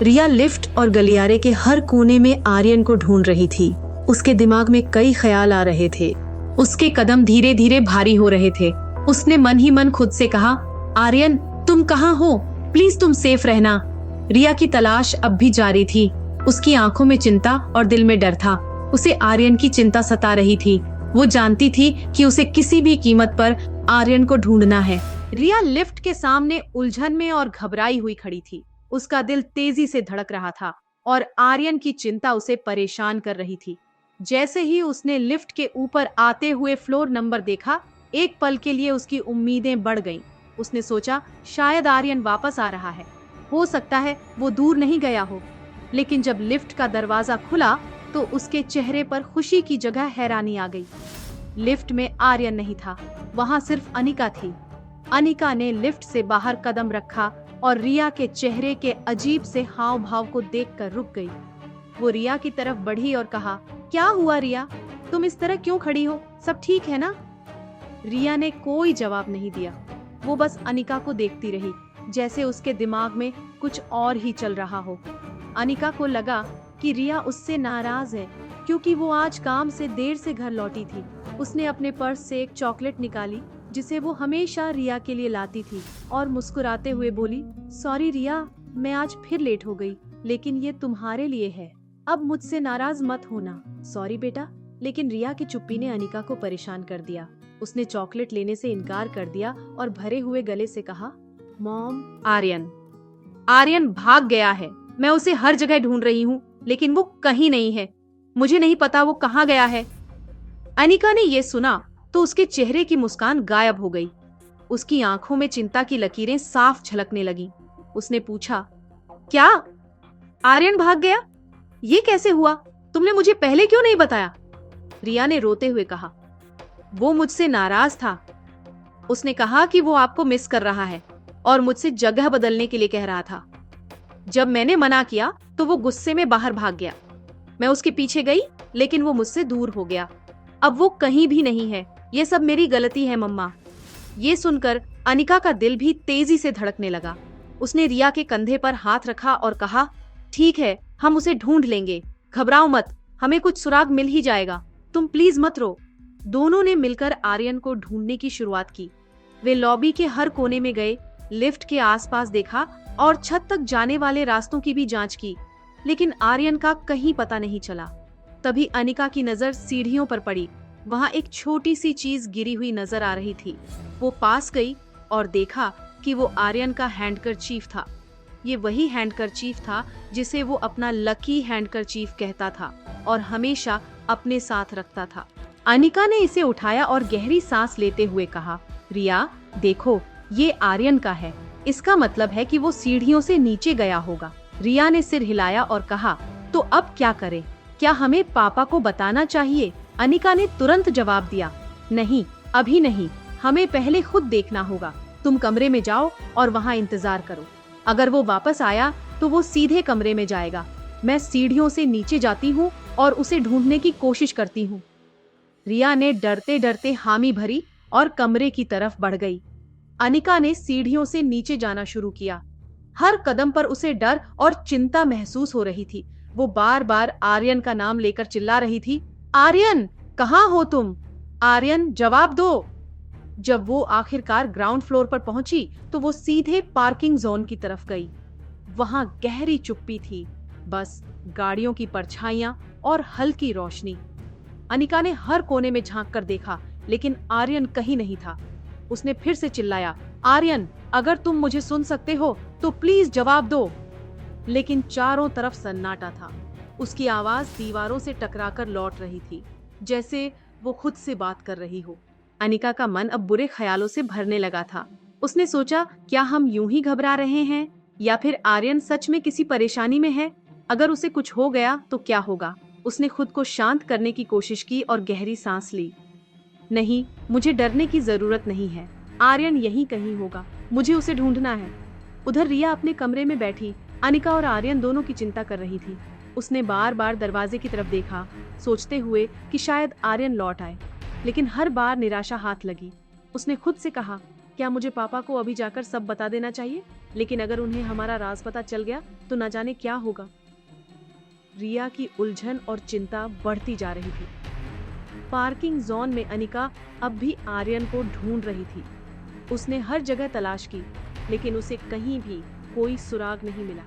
रिया lift और गलियारे के हर कोने में आर्यन को ढूंढ रही थी। उसके दिमाग में कई ख्याल आ रहे थे। उसके कदम धीरे धीरे भारी हो रहे थे। उसने मन ही मन खुद से कहा, आर्यन तुम कहाँ हो? प्लीज तुम सेफ रहना। रिया की तलाश अब भी जारी थी। उसकी आंखों में चिंता और दिल में डर था। उसे आर्यन की चिंता सता रही थी। वो जानती थी कि उसे किसी भी कीमत पर आर्यन को ढूंढना है। रिया लिफ्ट के सामने उलझन में और घबराई हुई खड़ी थी। उसका दिल तेजी से धड़क रहा था और आर्यन की चिंता उसे परेशान कर रही थी। जैसे ही उसने लिफ्ट के ऊपर आते हुए फ्लोर नंबर देखा, एक पल के लिए उसकी उम्मीदें बढ़ गईं। उसने सोचा, शायद आर्यन वापस आ रहा है। हो सकता है वो दूर नहीं गया हो। लेकिन जब लिफ्ट का दरवाजा खुला तो उसके चेहरे पर खुशी की जगह हैरानी आ गई। लिफ्ट में आर्यन नहीं था, वहां सिर्फ अनिका थी। अनिका ने लिफ्ट से बाहर कदम रखा और रिया के चेहरे के अजीब से हाव भाव को देखकर रुक गई। वो रिया की तरफ बढ़ी और कहा, क्या हुआ रिया? तुम इस तरह क्यों खड़ी हो? सब ठीक है ना? रिया ने कोई जवाब नहीं दिया। वो बस अनिका को देखती रही, जैसे उसके दिमाग में कुछ और ही चल रहा हो। अनिका को लगा कि रिया उससे नाराज है क्योंकि वो आज काम से देर से घर लौटी थी। उसने अपने पर्स से एक चॉकलेट निकाली जिसे वो हमेशा रिया के लिए लाती थी और मुस्कुराते हुए बोली, सॉरी रिया, मैं आज फिर लेट हो गई, लेकिन ये तुम्हारे लिए है। अब मुझसे नाराज मत होना। सॉरी बेटा। लेकिन रिया की चुप्पी ने अनिका को परेशान कर दिया। उसने चॉकलेट लेने से इनकार कर दिया और भरे हुए गले से कहा, मॉम, आर्यन भाग गया है। मैं उसे हर जगह ढूंढ रही हूँ, लेकिन वो कहीं नहीं है। मुझे नहीं पता वो कहाँ गया है। अनिका ने ये सुना तो उसके चेहरे की मुस्कान गायब हो गई। उसकी आंखों में चिंता की लकीरें साफ झलकने लगी। उसने पूछा, क्या आर्यन भाग गया? ये कैसे हुआ? तुमने मुझे पहले क्यों नहीं बताया? रिया ने रोते हुए कहा, वो मुझसे नाराज था। उसने कहा कि वो आपको मिस कर रहा है और मुझसे जगह बदलने के लिए कह रहा था। जब मैंने मना किया तो वो गुस्से में बाहर भाग गया। मैं उसके पीछे गई, लेकिन वो मुझसे दूर हो गया। अब वो कहीं भी नहीं है। ये सब मेरी गलती है मम्मा। ये सुनकर अनिका का दिल भी तेजी से धड़कने लगा। उसने रिया के कंधे पर हाथ रखा और कहा, ठीक है, हम उसे ढूंढ लेंगे। घबराओ मत, हमें कुछ सुराग मिल ही जाएगा। तुम प्लीज मत रो। दोनों ने मिलकर आर्यन को ढूंढने की शुरुआत की। वे लॉबी के हर कोने में गए, लिफ्ट के आसपास देखा और छत तक जाने वाले रास्तों की भी जांच की, लेकिन आर्यन का कहीं पता नहीं चला। तभी अनिका की नजर सीढ़ियों पर पड़ी। वहां एक छोटी सी चीज गिरी हुई नजर आ रही थी। वो पास गई और देखा कि वो आर्यन का हैंडकरचीफ था। ये वही हैंडकरचीफ था जिसे वो अपना लकी हैंडकरचीफ कहता था और हमेशा अपने साथ रखता था। अनिका ने इसे उठाया और गहरी सांस लेते हुए कहा, रिया देखो, ये आर्यन का है। इसका मतलब है कि वो सीढ़ियों से नीचे गया होगा। रिया ने सिर हिलाया और कहा, तो अब क्या करें? क्या हमें पापा को बताना चाहिए? अनिका ने तुरंत जवाब दिया, नहीं, अभी नहीं, हमें पहले खुद देखना होगा। तुम कमरे में जाओ और वहाँ इंतजार करो। अगर वो वापस आया तो वो सीधे कमरे में जाएगा। मैं सीढ़ियों से नीचे जाती हूँ और उसे ढूंढने की कोशिश करती हूँ। रिया ने डरते डरते हामी भरी और कमरे की तरफ बढ़ गई। अनिका ने सीढ़ियों से नीचे जाना शुरू किया। हर कदम पर उसे डर और चिंता महसूस हो रही थी। वो बार बार आर्यन का नाम लेकर चिल्ला रही थी, आर्यन, कहाँ हो तुम? आर्यन, जवाब दो। जब वो आखिरकार ग्राउंड फ्लोर पर पहुंची तो वो सीधे पार्किंग जोन की तरफ गई। वहां गहरी चुप्पी थी, बस गाड़ियों की परछाइयां और हल्की रोशनी। अनिका ने हर कोने में झांक कर देखा, लेकिन आर्यन कहीं नहीं था। उसने फिर से चिल्लाया, आर्यन, अगर तुम मुझे सुन सकते हो तो प्लीज जवाब दो। लेकिन चारों तरफ सन्नाटा था। उसकी आवाज दीवारों से टकराकर लौट रही थी, जैसे वो खुद से बात कर रही हो। अनिका का मन अब बुरे ख्यालों से भरने लगा था। उसने सोचा, क्या हम यूं ही घबरा रहे हैं या फिर आर्यन सच में किसी परेशानी में है? अगर उसे कुछ हो गया तो क्या होगा? उसने खुद को शांत करने की कोशिश की और गहरी सांस ली। नहीं, मुझे डरने की जरूरत नहीं है। आर्यन यहीं कहीं होगा। मुझे उसे ढूंढना है। उधर रिया अपने कमरे में बैठी अनिका और आर्यन दोनों की चिंता कर रही थी। उसने बार बार दरवाजे की तरफ देखा, सोचते हुए कि शायद आर्यन लौट आए, लेकिन हर बार निराशा हाथ लगी। उसने खुद से कहा, क्या मुझे पापा को अभी जाकर सब बता देना चाहिए? लेकिन अगर उन्हें हमारा राज पता चल गया तो न जाने क्या होगा। रिया की उलझन और चिंता बढ़ती जा रही थी। पार्किंग जोन में अनिका अब भी आर्यन को ढूंढ रही थी। उसने हर जगह तलाश की, लेकिन उसे कहीं भी कोई सुराग नहीं मिला।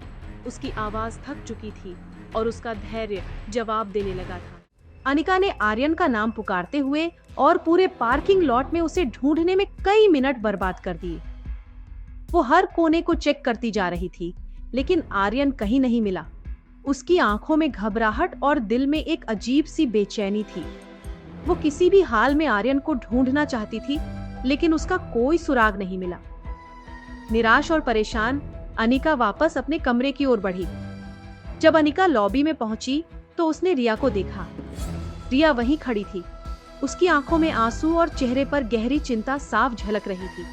उसकी आवाज थक चुकी थी और उसका धैर्य जवाब देने लगा था। अनिका ने आर्यन का नाम पुकारते हुए और पूरे पार्किंग लॉट में उसे ढूंढने में कई मिनट बर्बाद कर दिए। वो हर कोने को चेक करती जा रही थी, लेकिन आर्यन कहीं नहीं मिला। उसकी आंखों में घबराहट और दिल में एक अजीब सी बेचैनी थी। वो किसी भी हाल में आर्यन को ढूंढना चाहती थी, लेकिन उसका कोई सुराग नहीं मिला। निराश और परेशान अनिका वापस अपने कमरे की ओर बढ़ी। जब अनिका लॉबी में पहुंची तो उसने रिया को देखा। रिया वहीं खड़ी थी। उसकी आंखों में आंसू और चेहरे पर गहरी चिंता साफ झलक रही थी।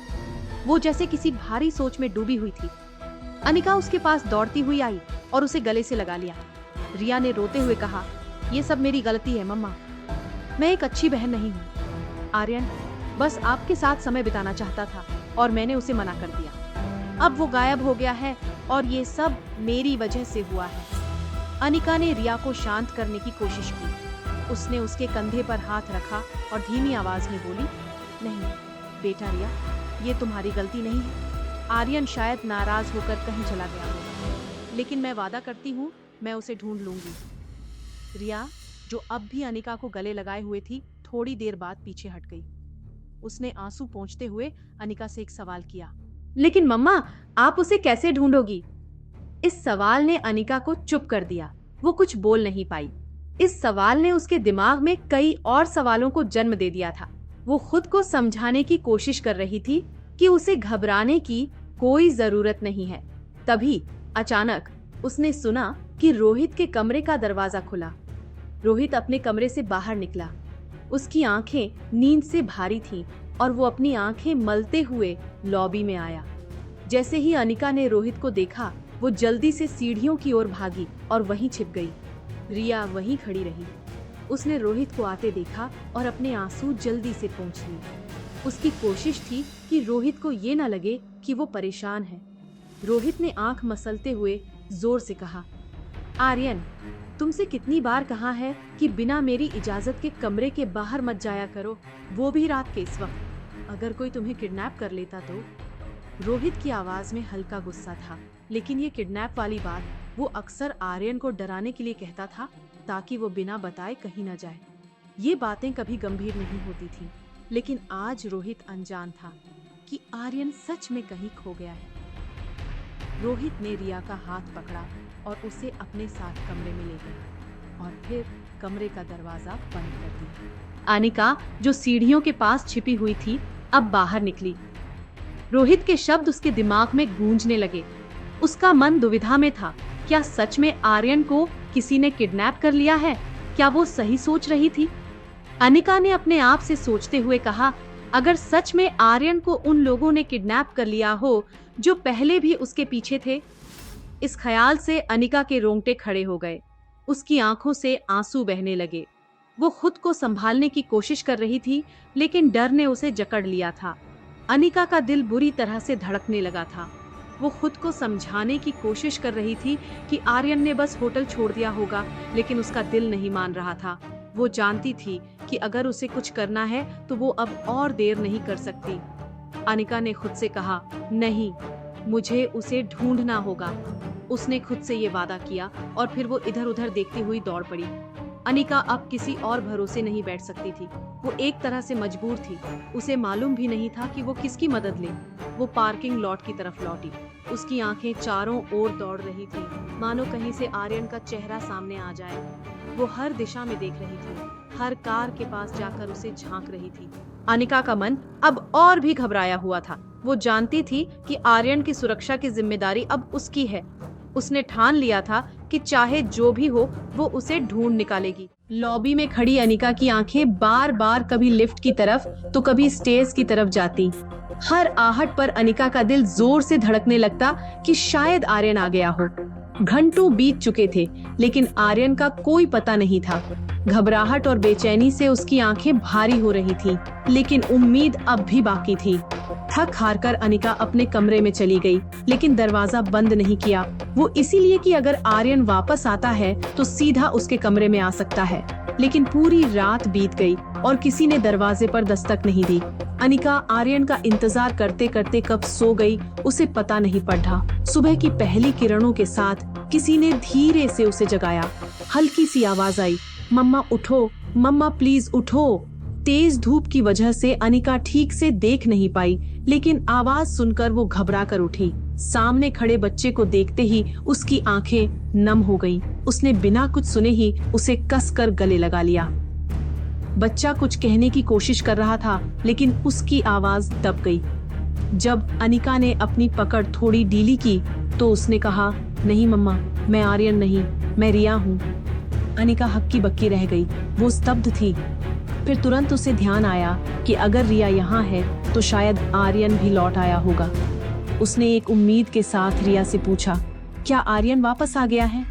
वो जैसे किसी भारी सोच में डूबी हुई थी। अनिका उसके पास दौड़ती हुई आई और उसे गले से लगा लिया। रिया ने रोते हुए कहा, ये सब मेरी गलती है मम्मा, मैं एक अच्छी बहन नहीं हूँ। आर्यन बस आपके साथ समय बिताना चाहता था और मैंने उसे मना कर दिया। अब वो गायब हो गया है और ये सब मेरी वजह से हुआ है। अनिका ने रिया को शांत करने की कोशिश की। उसने उसके कंधे पर हाथ रखा और धीमी आवाज में बोली, नहीं बेटा रिया, ये तुम्हारी गलती नहीं है। आर्यन शायद नाराज होकर कहीं चला गया होगा, लेकिन मैं वादा करती हूँ मैं उसे ढूंढ लूंगी। रिया, जो अब भी अनिका को गले लगाए हुए थी, थोड़ी देर बाद पीछे हट गई। उसने आंसू पोंछते हुए अनिका से एक सवाल किया, लेकिन मम्मा आप उसे कैसे ढूंढोगी? इस सवाल ने अनिका को चुप कर दिया। वो कुछ बोल नहीं पाई। इस सवाल ने उसके दिमाग में कई और सवालों को जन्म दे दिया था। वो खुद को समझाने की कोशिश कर रही थी कि उसे घबराने की कोई जरूरत नहीं है। तभी अचानक उसने सुना कि रोहित के कमरे का दरवाजा खुला। रोहित अपने कमरे से बाहर निकला। उसकी आंखें नींद से भारी थीं और वो अपनी आंखें मलते हुए लॉबी में आया। जैसे ही अनिका ने रोहित को देखा, वो जल्दी से सीढ़ियों की ओर भागी और वहीं छिप गई। रिया वहीं खड़ी रही। उसने रोहित को आते देखा और अपने आंसू जल्दी से पोंछ लिए। उसकी कोशिश थी कि रोहित को ये न लगे कि वो परेशान है। रोहित ने आंख मसलते हुए जोर से कहा, आर्यन, तुमसे कितनी बार कहा है कि बिना मेरी इजाजत के कमरे के बाहर मत जाया करो, वो भी रात के इस वक्त। अगर कोई तुम्हें किडनैप कर लेता तो? रोहित की आवाज में हल्का गुस्सा था, लेकिन ये किडनैप वाली बात वो अक्सर आर्यन को डराने के लिए कहता था, ताकि वो बिना बताए कहीं न जाए। ये बातें कभी गंभीर नहीं होती थी, लेकिन आज रोहित अनजान था कि आर्यन सच में कहीं खो गया है। रोहित ने रिया का हाथ पकड़ा और उसे अपने साथ कमरे में ले गया और फिर कमरे का दरवाजा बंद कर दिया। अनिका, जो सीढ़ियों के पास छिपी हुई थी, अब बाहर निकली। रोहित के शब्द उसके दिमाग में गूंजने लगे। उसका मन दुविधा में था। क्या सच में आर्यन को किसी ने किडनैप कर लिया है? क्या वो सही सोच रही थी? अनिका ने अपने आप से सोचते हुए कहा, अगर सच में आर्यन को उन लोगों ने किडनैप कर लिया हो जो पहले भी उसके पीछे थे। इस ख्याल से अनिका के रोंगटे खड़े हो गए। उसकी आंखों से आंसू बहने लगे। वो खुद को संभालने की कोशिश कर रही थी, लेकिन डर ने उसे जकड़ लिया था। अनिका का दिल बुरी तरह से धड़कने लगा था। वो खुद को समझाने की कोशिश कर रही थी कि आर्यन ने बस होटल छोड़ दिया होगा, लेकिन उसका दिल नहीं मान रहा था। वो जानती थी कि अगर उसे कुछ करना है तो वो अब और देर नहीं कर सकती। अनिका ने खुद से कहा, नहीं, मुझे उसे ढूंढना होगा। उसने खुद से ये वादा किया और फिर वो इधर उधर देखती हुई दौड़ पड़ी। अनिका अब किसी और भरोसे नहीं बैठ सकती थी। वो एक तरह से मजबूर थी। उसे मालूम भी नहीं था कि वो किसकी मदद ले। वो पार्किंग लॉट की तरफ लौटी। उसकी आंखें चारों ओर दौड़ रही थी, मानो कहीं से आर्यन का चेहरा सामने आ जाए। वो हर दिशा में देख रही थी, हर कार के पास जाकर उसे झांक रही थी। अनिका का मन अब और भी घबराया हुआ था। वो जानती थी कि आर्यन की सुरक्षा की जिम्मेदारी अब उसकी है। उसने ठान लिया था कि चाहे जो भी हो, वो उसे ढूंढ निकालेगी। लॉबी में खड़ी अनिका की आंखें बार बार कभी लिफ्ट की तरफ तो कभी स्टेज की तरफ जाती। हर आहट पर अनिका का दिल जोर से धड़कने लगता कि शायद आर्यन आ गया हो। घंटों बीत चुके थे, लेकिन आर्यन का कोई पता नहीं था। घबराहट और बेचैनी से उसकी आंखें भारी हो रही थीं, लेकिन उम्मीद अब भी बाकी थी। थक हार कर अनिका अपने कमरे में चली गई, लेकिन दरवाजा बंद नहीं किया। वो इसीलिए कि अगर आर्यन वापस आता है तो सीधा उसके कमरे में आ सकता है। लेकिन पूरी रात बीत गई और किसी ने दरवाजे पर दस्तक नहीं दी। अनिका आर्यन का इंतजार करते करते कब सो गई उसे पता नहीं पड़ा। सुबह की पहली किरणों के साथ किसी ने धीरे से उसे जगाया। हल्की सी आवाज आई, मम्मा उठो, मम्मा प्लीज उठो। तेज धूप की वजह से अनिका ठीक से देख नहीं पाई, लेकिन आवाज सुनकर वो घबरा कर उठी। सामने खड़े बच्चे को देखते ही उसकी आंखें नम हो गईं। उसने बिना कुछ सुने ही उसे कसकर गले लगा लिया। बच्चा कुछ कहने की कोशिश कर रहा था, लेकिन उसकी आवाज दब गई। जब अनिका ने अपनी पकड़ थोड़ी ढीली की तो उसने कहा, नहीं मम्मा, मैं आर्यन नहीं, मैं रिया हूँ। अनिका हक्की बक्की रह गई, वो स्तब्ध थी। फिर तुरंत उसे ध्यान आया कि अगर रिया यहाँ है तो शायद आर्यन भी लौट आया होगा। उसने एक उम्मीद के साथ रिया से पूछा, क्या आर्यन वापस आ गया है?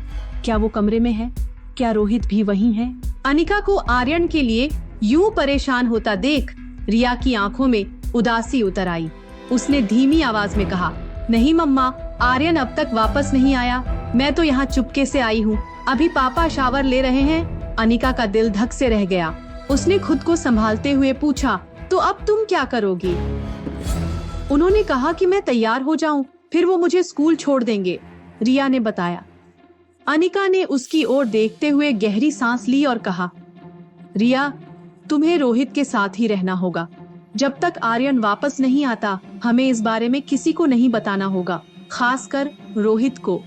क्या वो कमरे में है? क्या रोहित भी वहीं है? अनिका को आर्यन के लिए यूं परेशान होता देख रिया की आंखों में उदासी उतर आई। उसने धीमी आवाज में कहा, नहीं मम्मा, आर्यन अब तक वापस नहीं आया। मैं तो यहाँ चुपके से आई हूँ। अभी पापा शावर ले रहे हैं। अनिका का दिल धक से रह गया। उसने खुद को संभालते हुए पूछा, तो अब तुम क्या करोगी? उन्होंने कहा कि मैं तैयार हो जाऊं, फिर वो मुझे स्कूल छोड़ देंगे, रिया ने बताया। अनिका ने उसकी ओर देखते हुए गहरी सांस ली और कहा, रिया, तुम्हें रोहित के साथ ही रहना होगा। जब तक आर्यन वापस नहीं आता, हमें इस बारे में किसी को नहीं बताना होगा, खासकर रोहित को।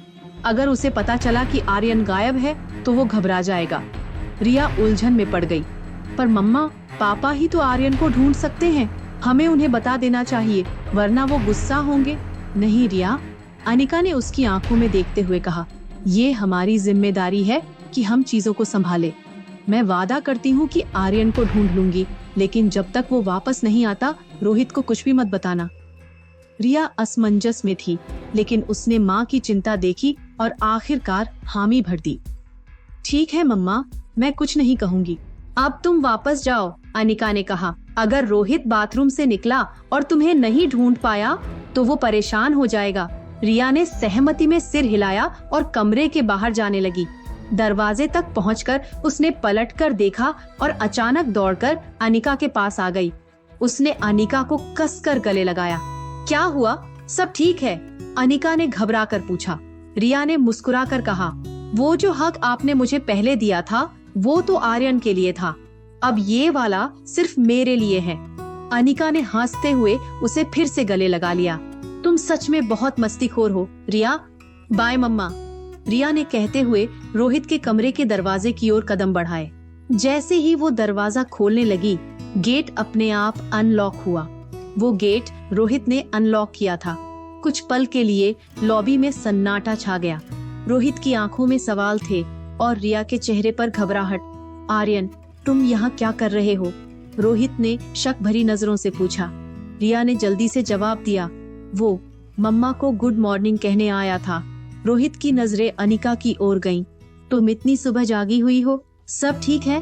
अगर उसे पता चला कि आर्यन गायब है तो वो घबरा जाएगा। रिया उलझन में पड़ गई। पर मम्मा, पापा ही तो आर्यन को ढूंढ सकते हैं। हमें उन्हें बता देना चाहिए, वरना वो गुस्सा होंगे। नहीं रिया, अनिका ने उसकी आंखों में देखते हुए कहा, ये हमारी जिम्मेदारी है कि हम चीजों को संभालें। मैं वादा करती हूँ कि आर्यन को ढूंढ लूंगी, लेकिन जब तक वो वापस नहीं आता, रोहित को कुछ भी मत बताना। रिया असमंजस में थी, लेकिन उसने माँ की चिंता देखी और आखिरकार हामी भर दी। ठीक है मम्मा, मैं कुछ नहीं कहूँगी। अब तुम वापस जाओ, अनिका ने कहा। अगर रोहित बाथरूम से निकला और तुम्हें नहीं ढूंढ पाया तो वो परेशान हो जाएगा। रिया ने सहमति में सिर हिलाया और कमरे के बाहर जाने लगी। दरवाजे तक पहुंचकर उसने पलटकर देखा और अचानक दौड़कर अनिका के पास आ गई। उसने अनिका को कसकर गले लगाया। क्या हुआ? सब ठीक है? अनिका ने घबरा कर पूछा। रिया ने मुस्कुरा कर कहा, वो जो हक आपने मुझे पहले दिया था वो तो आर्यन के लिए था, अब ये वाला सिर्फ मेरे लिए है। अनिका ने हंसते हुए उसे फिर से गले लगा लिया। तुम सच में बहुत मस्तीखोर हो रिया। बाय मम्मा, रिया ने कहते हुए रोहित के कमरे के दरवाजे की ओर कदम बढ़ाए। जैसे ही वो दरवाजा खोलने लगी, गेट अपने आप अनलॉक हुआ। वो गेट रोहित ने अनलॉक किया था। कुछ पल के लिए लॉबी में सन्नाटा छा गया। रोहित की आंखों में सवाल थे और रिया के चेहरे पर घबराहट। आर्यन, तुम यहाँ क्या कर रहे हो? रोहित ने शक भरी नजरों से पूछा। रिया ने जल्दी से जवाब दिया, वो मम्मा को गुड मॉर्निंग कहने आया था। रोहित की नजरें अनिका की ओर गईं। तुम इतनी सुबह जागी हुई हो, सब ठीक है?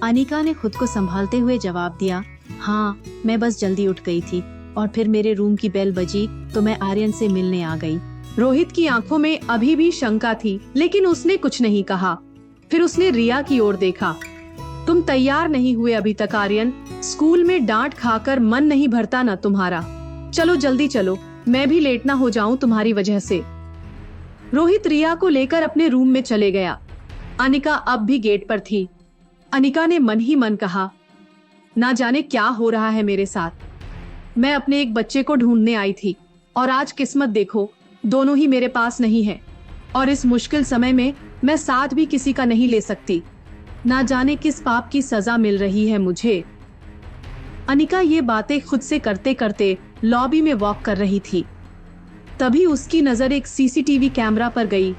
अनिका ने खुद को संभालते हुए जवाब दिया, हाँ, मैं बस जल्दी उठ गई थी और फिर मेरे रूम की बेल बजी तो मैं आर्यन से मिलने आ गई। रोहित की आंखों में अभी भी शंका थी, लेकिन उसने कुछ नहीं कहा। फिर उसने रिया की ओर देखा। तुम तैयार नहीं हुए अभी तक आर्यन। स्कूल में डांट खाकर मन नहीं भरता ना तुम्हारा। चलो जल्दी चलो, मैं भी लेट ना हो जाऊं तुम्हारी वजह से। रोहित रिया को लेकर अपने रूम में चले गया। अनिका अब भी गेट पर थी। अनिका ने मन ही मन कहा, ना जाने क्या हो रहा है मेरे साथ। मैं अपने एक बच्चे को ढूंढने आई थी और आज किस्मत देखो, दोनों ही मेरे पास नहीं है और इस मुश्किल समय में मैं साथ भी किसी का नहीं ले सकती। ना जाने किस पाप की सजा मिल रही है मुझे। अनिका ये बातें खुद से करते करते लॉबी में वॉक कर रही थी। तभी उसकी नजर एक सीसीटीवी कैमरा पर गई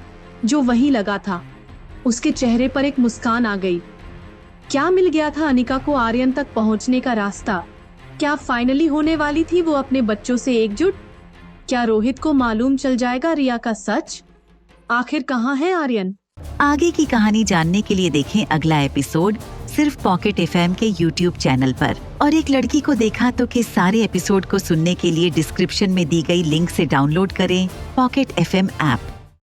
जो वहीं लगा था। उसके चेहरे पर एक मुस्कान आ गई। क्या मिल गया था अनिका को आर्यन तक पहुंचने का रास्ता? क्या फाइनली होने वाली थी वो अपने बच्चों से एकजुट? क्या रोहित को मालूम चल जाएगा रिया का सच? आखिर कहाँ है आर्यन? आगे की कहानी जानने के लिए देखें अगला एपिसोड सिर्फ पॉकेट FM के YouTube चैनल पर। और एक लड़की को देखा तो के सारे एपिसोड को सुनने के लिए डिस्क्रिप्शन में दी गई लिंक से डाउनलोड करें पॉकेट FM ऐप।